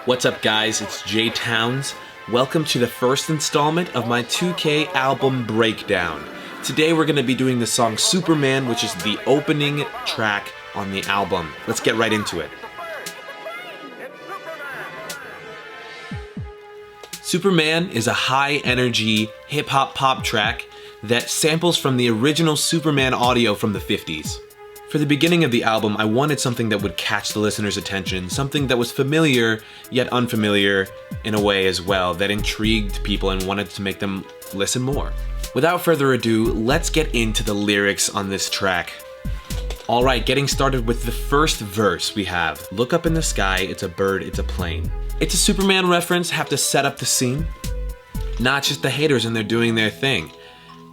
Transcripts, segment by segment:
What's up guys, it's Jay Towns. Welcome to the first installment of my 2K album breakdown. Today we're going to be doing the song Superman, which is the opening track on the album. Let's get right into it. Superman is a high-energy hip-hop pop track that samples from the original Superman audio from the 50s. For the beginning of the album, I wanted something that would catch the listener's attention, something that was familiar yet unfamiliar in a way as well, that intrigued people and wanted to make them listen more. Without further ado, let's get into the lyrics on this track. Alright, getting started with the first verse we have. Look up in the sky, it's a bird, it's a plane. It's a Superman reference, have to set up the scene. Not just the haters and they're doing their thing.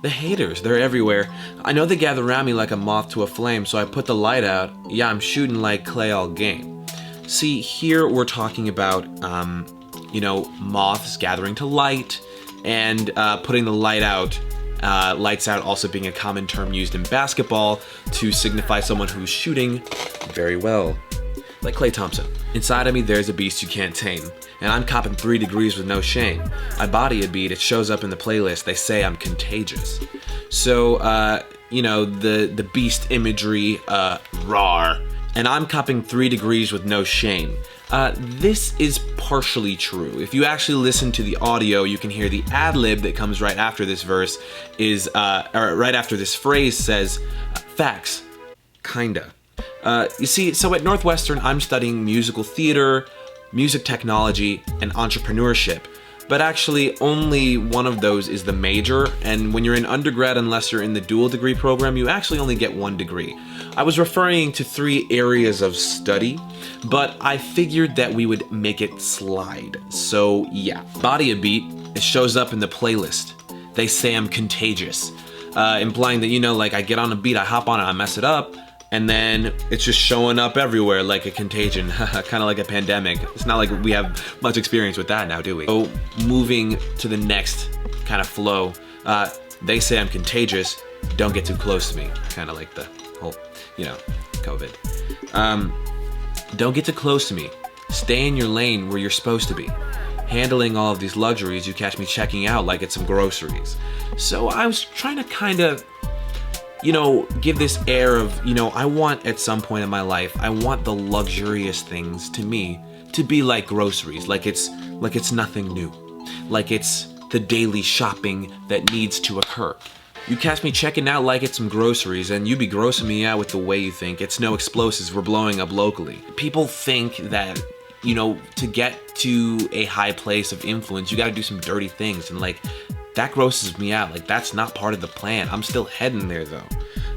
The haters, they're everywhere. I know they gather around me like a moth to a flame, so I put the light out. Yeah, I'm shooting like clay all game. See, here we're talking about, moths gathering to light and putting the light out. Lights out also being a common term used in basketball to signify someone who's shooting very well. Like Klay Thompson. Inside of me, there's a beast you can't tame. And I'm copping 3 degrees with no shame. I body a beat, it shows up in the playlist, they say I'm contagious. So, the beast imagery, rawr. And I'm copping 3 degrees with no shame. This is partially true. If you actually listen to the audio, you can hear the ad-lib that comes right after this verse is, or right after this phrase says, facts, kinda. You see, so at Northwestern, I'm studying musical theater, music technology, and entrepreneurship. But actually, only one of those is the major, and when you're in undergrad, unless you're in the dual degree program, you actually only get 1 degree. I was referring to 3 areas of study, but I figured that we would make it slide. So yeah, body a beat, it shows up in the playlist. They say I'm contagious, implying that, I get on a beat, I hop on it, I mess it up, and then it's just showing up everywhere like a contagion, kind of like a pandemic. It's not like we have much experience with that now, do we? So moving to the next kind of flow, they say I'm contagious, don't get too close to me. Kind of like the whole, COVID. Don't get too close to me. Stay in your lane where you're supposed to be. Handling all of these luxuries, you catch me checking out like it's some groceries. So I was trying to kind of give this air of, I want at some point in my life, I want the luxurious things to me to be like groceries, like it's nothing new, like it's the daily shopping that needs to occur. You catch me checking out like it's some groceries, and you be grossing me out with the way you think. It's no explosives, we're blowing up locally. People think that, to get to a high place of influence, you gotta do some dirty things, and that grosses me out. That's not part of the plan. I'm still heading there though,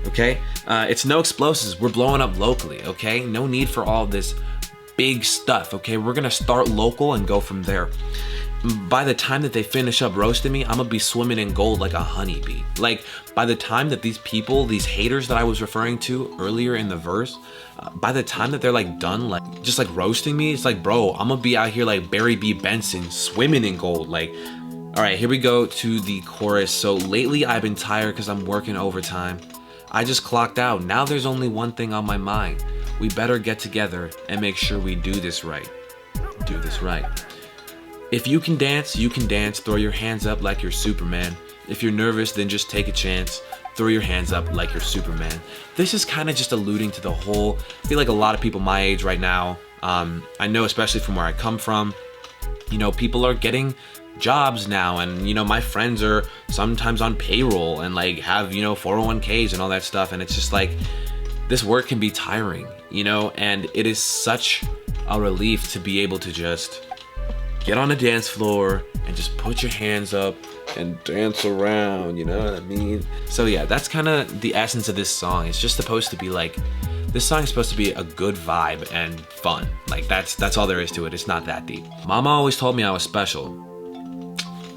okay? It's no explosives, we're blowing up locally, okay? No need for all this big stuff, okay? We're gonna start local and go from there. By the time that they finish up roasting me, I'm gonna be swimming in gold like a honeybee. By the time that these people, these haters that I was referring to earlier in the verse, by the time that they're done, just roasting me, it's bro, I'm gonna be out here like Barry B. Benson, swimming in gold, Alright, here we go to the chorus. So lately I've been tired because I'm working overtime. I just clocked out. Now there's only one thing on my mind. We better get together and make sure we do this right. Do this right. If you can dance, you can dance. Throw your hands up like you're Superman. If you're nervous, then just take a chance. Throw your hands up like you're Superman. This is kind of just alluding to the whole, I feel like a lot of people my age right now, I know especially from where I come from, people are getting jobs now, and my friends are sometimes on payroll and have 401ks and all that stuff, and it's just this work can be tiring, and it is such a relief to be able to just get on a dance floor and just put your hands up and dance around, you know what I mean? So yeah, that's kind of the essence of this song. It's just supposed to be this song is supposed to be a good vibe and fun. That's all there is to it. It's not that deep. Mama always told me I was special.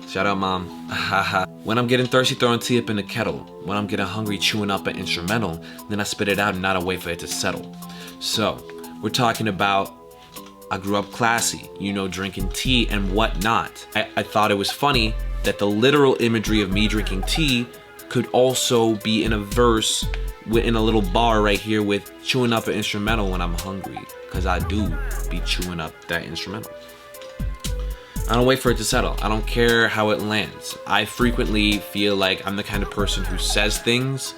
Shout out, Mom. When I'm getting thirsty, throwing tea up in the kettle. When I'm getting hungry, chewing up an instrumental. Then I spit it out and not wait for it to settle. So, we're talking about I grew up classy, drinking tea and whatnot. I thought it was funny that the literal imagery of me drinking tea could also be in a verse in a little bar right here with chewing up an instrumental when I'm hungry, because I do be chewing up that instrumental. I don't wait for it to settle. I don't care how it lands. I frequently feel like I'm the kind of person who says things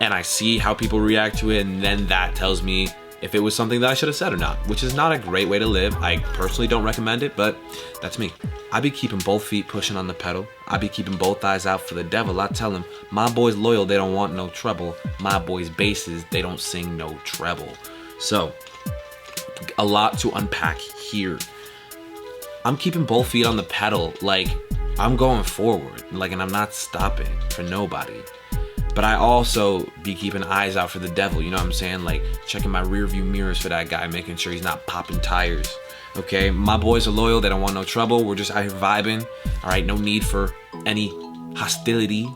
and I see how people react to it, and then that tells me if it was something that I should have said or not, which is not a great way to live. I personally don't recommend it, but that's me. I be keeping both feet pushing on the pedal. I be keeping both eyes out for the devil. I tell him, my boys loyal, they don't want no trouble. My boys basses, they don't sing no treble. So, a lot to unpack here. I'm keeping both feet on the pedal, like I'm going forward, like, and I'm not stopping for nobody. But I also be keeping eyes out for the devil, you know what I'm saying? Like checking my rear view mirrors for that guy, making sure he's not popping tires. Okay, my boys are loyal, they don't want no trouble. We're just out here vibing. All right, no need for any hostility.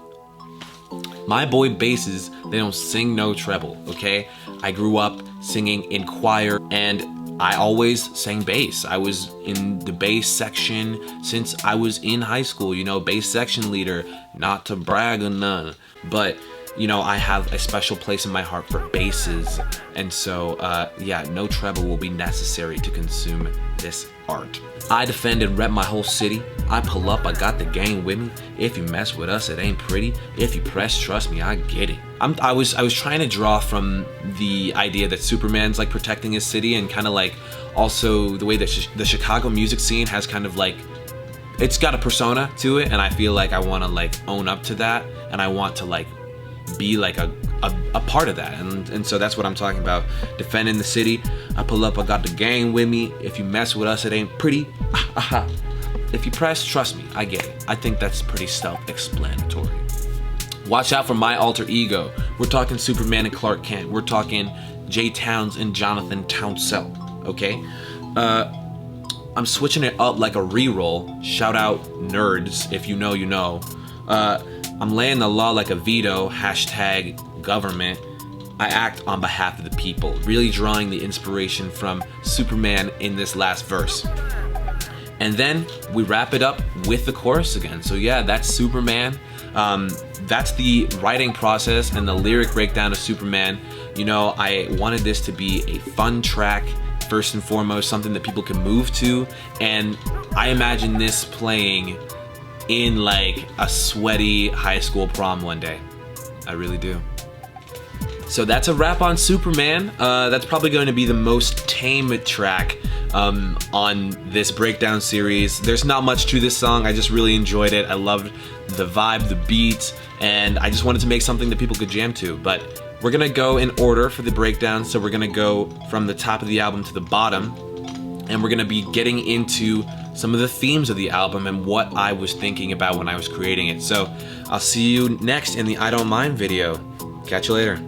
My boy basses, they don't sing no treble, okay? I grew up singing in choir and I always sang bass. I was in the bass section since I was in high school, you know, bass section leader, not to brag or none, but you know, I have a special place in my heart for basses. And so, yeah, no treble will be necessary to consume this art. I defend and rep my whole city. I pull up, I got the gang with me. If you mess with us, it ain't pretty. If you press, trust me, I get it. I was trying to draw from the idea that Superman's like protecting his city, and kind of like also the way that the Chicago music scene has kind of like, it's got a persona to it, and I feel like I want to like own up to that, and I want to like be like a part of that, and so that's what I'm talking about. Defending the city. I pull up, I got the gang with me. If you mess with us, it ain't pretty. If you press, trust me, I get it. I think that's pretty self-explanatory. Watch out for my alter ego. We're talking Superman and Clark Kent. We're talking Jay Towns and Jonathan Townsell, okay? I'm switching it up like a reroll. Shout out nerds, if you know, you know. I'm laying the law like a veto, hashtag government. I act on behalf of the people, really drawing the inspiration from Superman in this last verse. And then we wrap it up with the chorus again. So yeah, that's Superman. That's the writing process and the lyric breakdown of Superman. You know, I wanted this to be a fun track, first and foremost, something that people can move to. And I imagine this playing in like a sweaty high school prom one day. I really do. So that's a wrap on Superman. That's probably going to be the most tame track on this breakdown series. There's not much to this song. I just really enjoyed it. I loved the vibe, the beat, and I just wanted to make something that people could jam to. But we're gonna go in order for the breakdown. So we're gonna go from the top of the album to the bottom, and we're gonna be getting into some of the themes of the album and what I was thinking about when I was creating it. So I'll see you next in the I Don't Mind video. Catch you later.